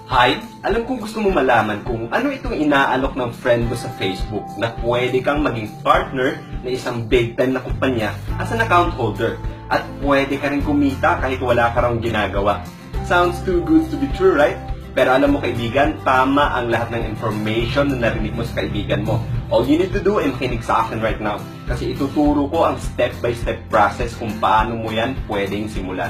Hi, alam kong gusto mo malaman kung ano itong inaalok ng friend mo sa Facebook na pwede kang maging partner na isang big time na kumpanya as an account holder at pwede ka rin kumita kahit wala ka raw ginagawa. Sounds too good to be true, right? Pero alam mo kaibigan, tama ang lahat ng information na narinig mo sa kaibigan mo. All you need to do ay makinig sa akin right now kasi ituturo ko ang step-by-step process kung paano mo yan pwedeng simulan.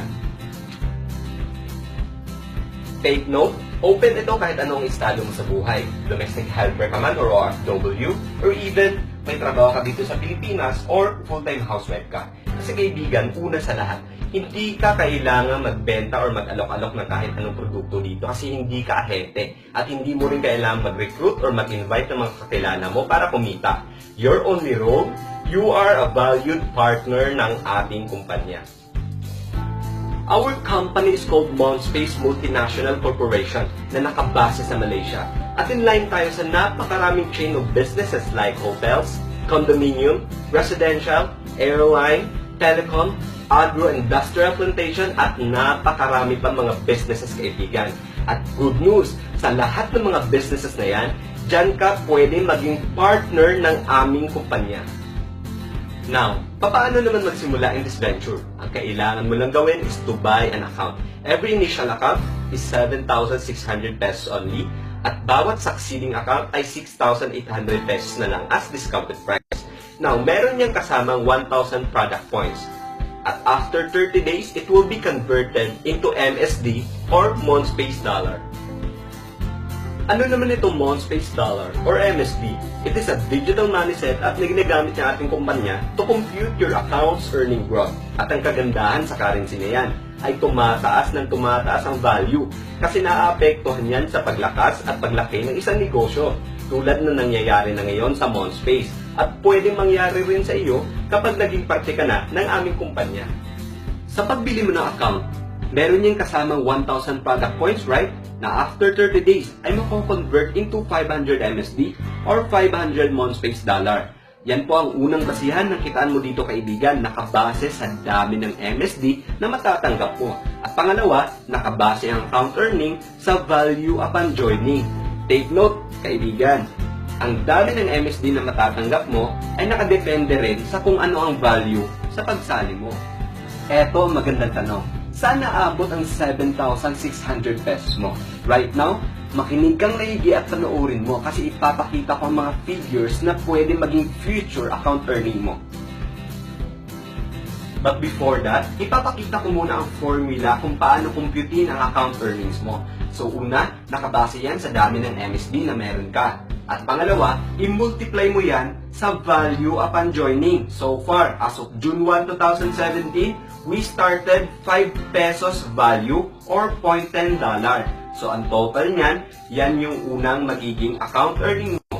Take note, open ito kahit anong estado mo sa buhay. Domestic helper ka man or OFW, or even may trabaho ka dito sa Pilipinas or full-time housewife ka. Kasi kaibigan, una sa lahat, hindi ka kailangan magbenta or mag-alok-alok ng kahit anong produkto dito kasi hindi ka ahente at hindi mo rin kailangan mag-recruit or mag-invite ng mga kakilala mo para kumita. Your only role, you are a valued partner ng ating kumpanya. Our company is called Monspace Multinational Corporation na nakabase sa Malaysia. At in line tayo sa napakaraming chain of businesses like hotels, condominium, residential, airline, telecom, agro-industrial plantation at napakarami pa mga businesses kaibigan. At good news, sa lahat ng mga businesses na yan, dyan ka pwede maging partner ng aming kumpanya. Now, paano naman magsimula in this venture? Ang kailangan mo lang gawin is to buy an account. Every initial account is 7,600 pesos only at bawat succeeding account ay 6,800 pesos na lang as discounted price. Now, meron niyang kasamang 1,000 product points. At after 30 days, it will be converted into MSD or Monspace Dollar. Ano naman itong Monspace Dollar or MSD? It is a digital money setup na ginagamit ng ating kumpanya to compute your account's earning growth. At ang kagandahan sa currency na yan ay tumataas ang value kasi naaapektuhan yan sa paglakas at paglaki ng isang negosyo tulad na nangyayari na ngayon sa Monspace at pwedeng mangyari rin sa iyo kapag naging parte ka na ng aming kumpanya. Sa pagbili mo ng account, meron niyang kasamang 1,000 product points, right? Na after 30 days ay mako-convert into 500 MSD or 500 Monspace Dollar. Yan po ang unang basihan ng kitaan mo dito kaibigan, nakabase sa dami ng MSD na matatanggap mo. At pangalawa, nakabase ang account earning sa value upon joining. Take note kaibigan, ang dami ng MSD na matatanggap mo ay nakadepende rin sa kung ano ang value sa pagsali mo. Eto ang magandang tanong. Saan naabot ang 7,600 pesos mo? Right now, makinig kang maigi at panoorin mo kasi ipapakita ko ang mga figures na pwede maging future account earning mo. But before that, ipapakita ko muna ang formula kung paano kumputin ang account earnings mo. So una, nakabase yan sa dami ng MSD na meron ka. At pangalawa, i-multiply mo yan sa value upon joining. So far, as of June 1, 2017, we started 5 pesos value or $0.10. So ang total niyan, yan yung unang magiging account earning mo.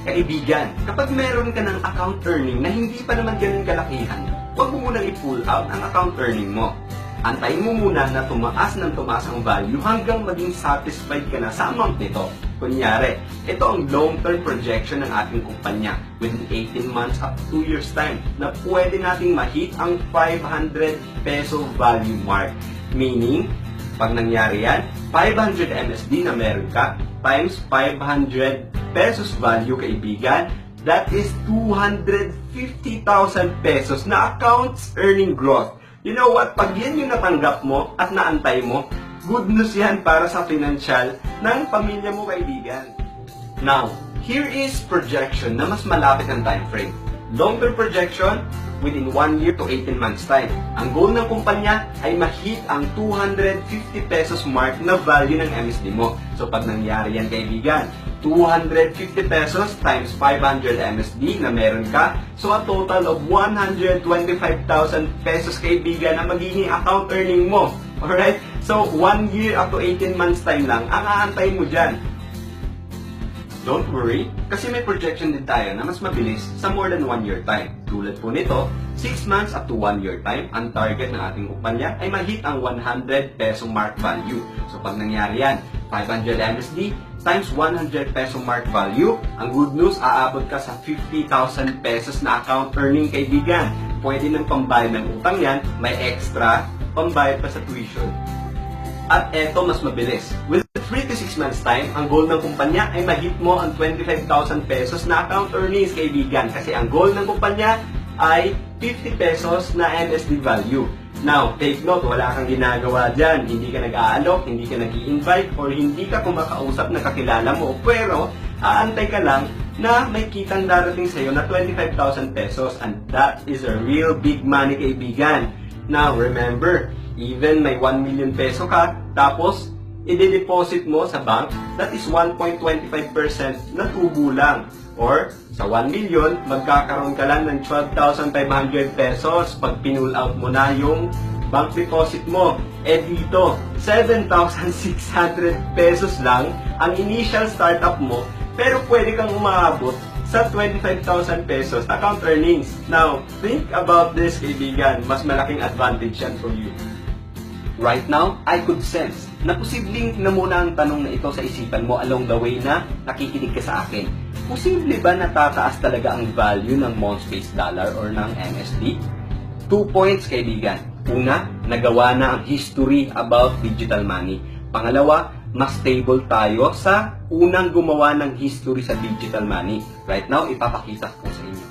Kaibigan, kapag meron ka ng account earning na hindi pa naman ganun kalakihan, huwag mo munang i-pull out ang account earning mo. Antayin mo muna na tumaas ng tumaas ang value hanggang maging satisfied ka na sa amount nito. Kunyari, ito ang long-term projection ng ating kumpanya within 18 months up to 2 years time na pwede nating ma-hit ang 500 peso value mark. Meaning, pag nangyari yan, 500 MSD na meron ka times 500 pesos value kaibigan, that is 250,000 pesos na accounts earning growth. You know what? Pag yan yung natanggap mo at naantay mo, good news yan para sa financial ng pamilya mo kaibigan. Now, here is projection na mas malapit ang time frame. Long-term projection, within 1 year to 18 months time. Ang goal ng kumpanya ay ma-hit ang 250 pesos mark na value ng MSD mo. So pag nangyari yan kaibigan, 250 pesos times 500 MSD na meron ka. So a total of 125,000 pesos kaibigan na magiging account earning mo. Alright? So 1 year up to 18 months time lang ang aantayin mo dyan. Don't worry, kasi may projection din tayo na mas mabilis sa more than 1 year time. Tulad po nito, 6 months up to 1 year time, ang target ng ating kumpanya ay ma-hit ang 100 peso mark value. So pag nangyari yan, 500 MSD times 100 peso mark value, ang good news, aabot ka sa 50,000 pesos na account earning kaibigan. Pwede ng pambayad ng utang yan, may extra pambayad pa sa tuition. At eto mas mabilis. With 3 to 6 months time, ang goal ng kumpanya ay ma-hit mo ang 25,000 pesos na account earnings, kaibigan. Kasi ang goal ng kumpanya ay 50 pesos na MSD value. Now, take note, wala kang ginagawa dyan. Hindi ka nag-aalok, hindi ka nag-i-invite, or hindi ka kumakausap na kakilala mo. Pero, aantay ka lang na may kitang darating sa'yo na 25,000 pesos. And that is a real big money, kaibigan. Now, remember, even may 1 million peso ka, tapos, i-deposit mo sa bank, that is 1.25% na tubo lang. Or, sa 1 million, magkakaroon ka lang ng 12,500 pesos pag pinull out mo na yung bank deposit mo. Eh dito, 7,600 pesos lang ang initial startup mo, pero pwede kang umaabot sa 25,000 pesos account earnings. Now, think about this, kaibigan. Mas malaking advantage yan for you. Right now, I could sense na posibleng na muna ang tanong na ito sa isipan mo along the way na nakikinig ka sa akin. Posible ba natataas talaga ang value ng Monspace Dollar or ng MSD? 2 points, kaibigan. Una, nagawa na ang history about digital money. Pangalawa, mas stable tayo sa unang gumawa ng history sa digital money. Right now, ipapakita ko sa inyo.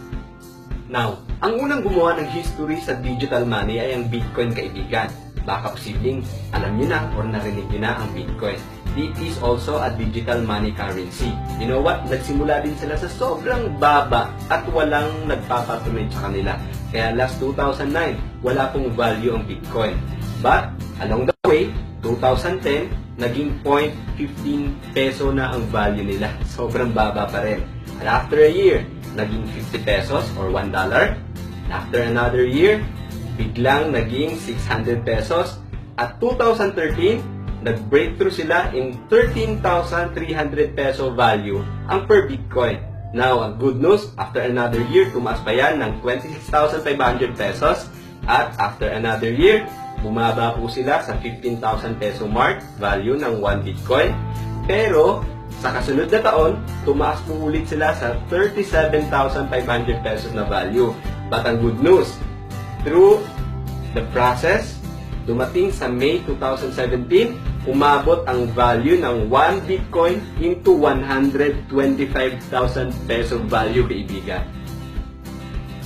Now, ang unang gumawa ng history sa digital money ay ang Bitcoin, kaibigan. Baka posibleng alam nyo na or narinig nyo na ang Bitcoin. It is also a digital money currency. You know what? Nagsimula din sila sa sobrang baba at walang nagpapatunay sa kanila. Kaya last 2009, wala pong value ang Bitcoin. But, along the way, 2010, naging 0.15 peso na ang value nila. Sobrang baba pa rin. And after a year, naging 50 pesos or $1. After another year, biglang naging 600 pesos. At 2013, nag-breakthrough sila in 13,300 peso value ang per Bitcoin. Now, ang good news, after another year, tumaas pa yan ng 26,500 pesos. At after another year, bumaba po sila sa 15,000 peso mark value ng 1 Bitcoin. Pero, sa kasunod na taon, tumaas po ulit sila sa 37,500 pesos na value. But ang good news, through the process, dumating sa May 2017, umabot ang value ng 1 Bitcoin into 125,000 peso value, kaibigan.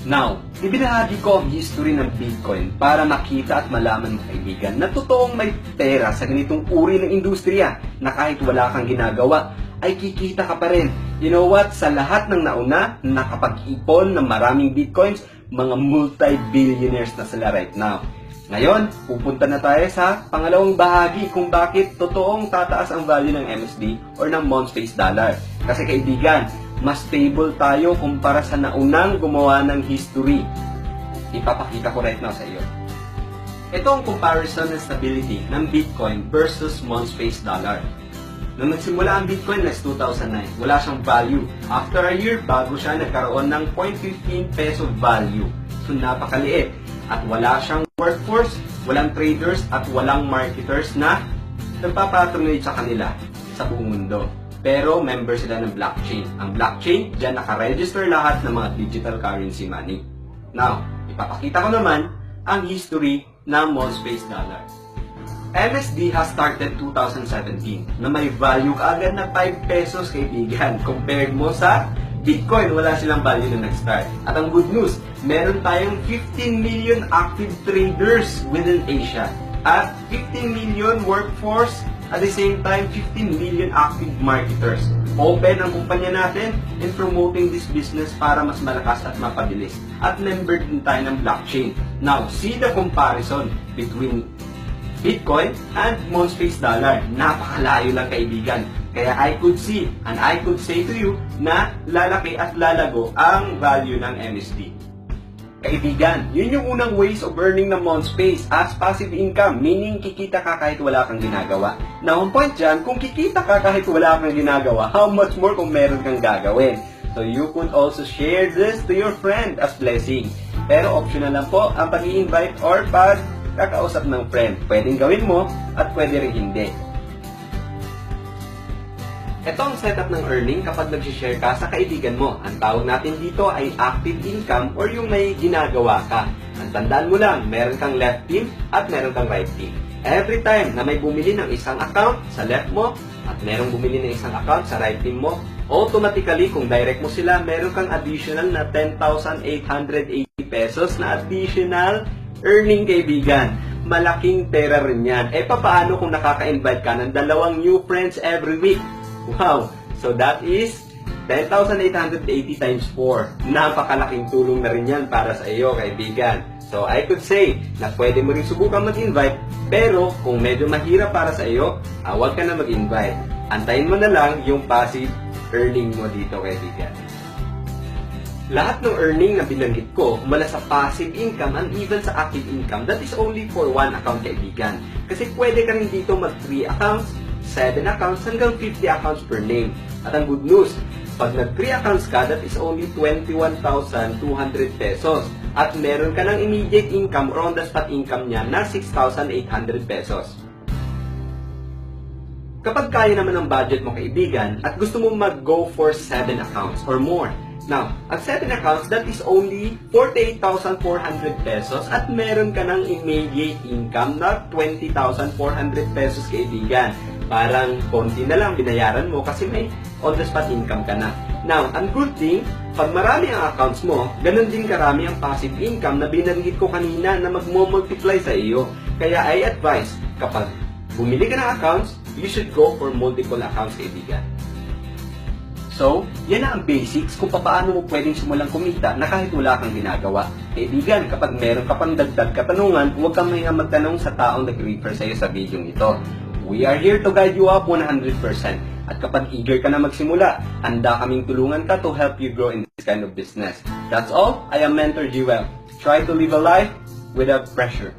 Now, ibinahagi ko ang history ng Bitcoin para makita at malaman mo, kaibigan, na totoong may pera sa ganitong uri ng industriya na kahit wala kang ginagawa, ay kikita ka pa rin. You know what? Sa lahat ng nauna, nakapag-ipon ng maraming Bitcoins, mga multi-billionaires na sila right now. Ngayon, pupunta na tayo sa pangalawang bahagi kung bakit totoong tataas ang value ng MSD or ng Monspace Dollar. Kasi kaibigan, mas stable tayo kumpara sa naunang gumawa ng history. Ipapakita ko right now sa iyo. Ito ang comparison ng stability ng Bitcoin versus Monspace Dollar. Nung nagsimula ang Bitcoin last 2009, wala siyang value. After a year, bago siya nagkaroon ng 0.15 peso value. So napakaliit. At wala siyang workforce, walang traders, at walang marketers na nagpapatunay sa kanila sa buong mundo. Pero member sila ng blockchain. Ang blockchain, dyan nakaregister lahat ng mga digital currency money. Now, ipapakita ko naman ang history ng Monspace Dollar. MSD has started 2017 na may value kaagad na 5 pesos, kaibigan. Compared mo sa Bitcoin, wala silang value na nag-start. At ang good news, meron tayong 15 million active traders within Asia. At 15 million workforce, at the same time, 15 million active marketers. Open ang kumpanya natin in promoting this business para mas malakas at mapabilis. At member din tayo ng blockchain. Now, see the comparison between Bitcoin and Monspace Dollar. Napakalayo lang, kaibigan. Kaya I could see and I could say to you na lalaki at lalago ang value ng MSD. Kaibigan, yun yung unang ways of earning ng Monspace as passive income, meaning kikita ka kahit wala kang ginagawa. Now, ang point dyan, kung kikita ka kahit wala kang ginagawa, how much more kung meron kang gagawin? So you could also share this to your friend as blessing. Pero optional lang po ang pag-i-invite or pag-kakausap ng friend. Pwedeng gawin mo at pwede rin hindi. Ito ang setup ng earning kapag nag-share ka sa kaibigan mo. Ang tawag natin dito ay active income or yung may ginagawa ka. Ang tandaan mo lang, meron kang left team at meron kang right team. every time na may bumili ng isang account sa left mo at merong bumili ng isang account sa right team mo, automatically, kung direct mo sila, meron kang additional na 10,880 pesos na additional earning, kaibigan. Malaking pera rin yan. Eh, paano kung nakaka-invite ka ng 2 new friends every week? Wow! So, that is 10,880 times 4. Napakalaking tulong na rin yan para sa iyo, kaibigan. So, I could say na pwede mo rin subukan mag-invite, pero kung medyo mahirap para sa iyo, huwag ka na mag-invite. Antayin mo na lang yung passive earning mo dito, kaibigan. Lahat ng earning na binanggit ko mula sa passive income and even sa active income, that is only for one account, kaibigan. Kasi pwede ka rin dito mag 3 accounts, 7 accounts, hanggang 50 accounts per name. At ang good news, pag nag 3 accounts ka, that is only 21,200 pesos. At meron ka ng immediate income or on the spot income niya na 6,800 pesos. Kapag kaya naman ang budget mo, kaibigan, at gusto mo mag-go for 7 accounts or more. Now, ang 7 accounts, that is only 48,400 pesos at meron ka ng immediate income na 20,400 pesos, kaibigan. Parang konti na lang binayaran mo kasi may on-the-spot income ka na. Now, ang good thing, pag marami ang accounts mo, ganun din karami ang passive income na binanggit ko kanina na magmo-multiply sa iyo. Kaya I advise, kapag bumili ka ng accounts, you should go for multiple accounts, kaibigan. So, yan na ang basics kung paano mo pwedeng simulang kumita na kahit wala kang ginagawa. Kaibigan, kapag meron ka pang dagdag katanungan, huwag kang mahinga magtanong sa taong nag-refer sa'yo sa video ito. We are here to guide you up 100%. At kapag eager ka na magsimula, handa kaming tulungan ka to help you grow in this kind of business. That's all. I am Mentor Jewel. Try to live a life without pressure.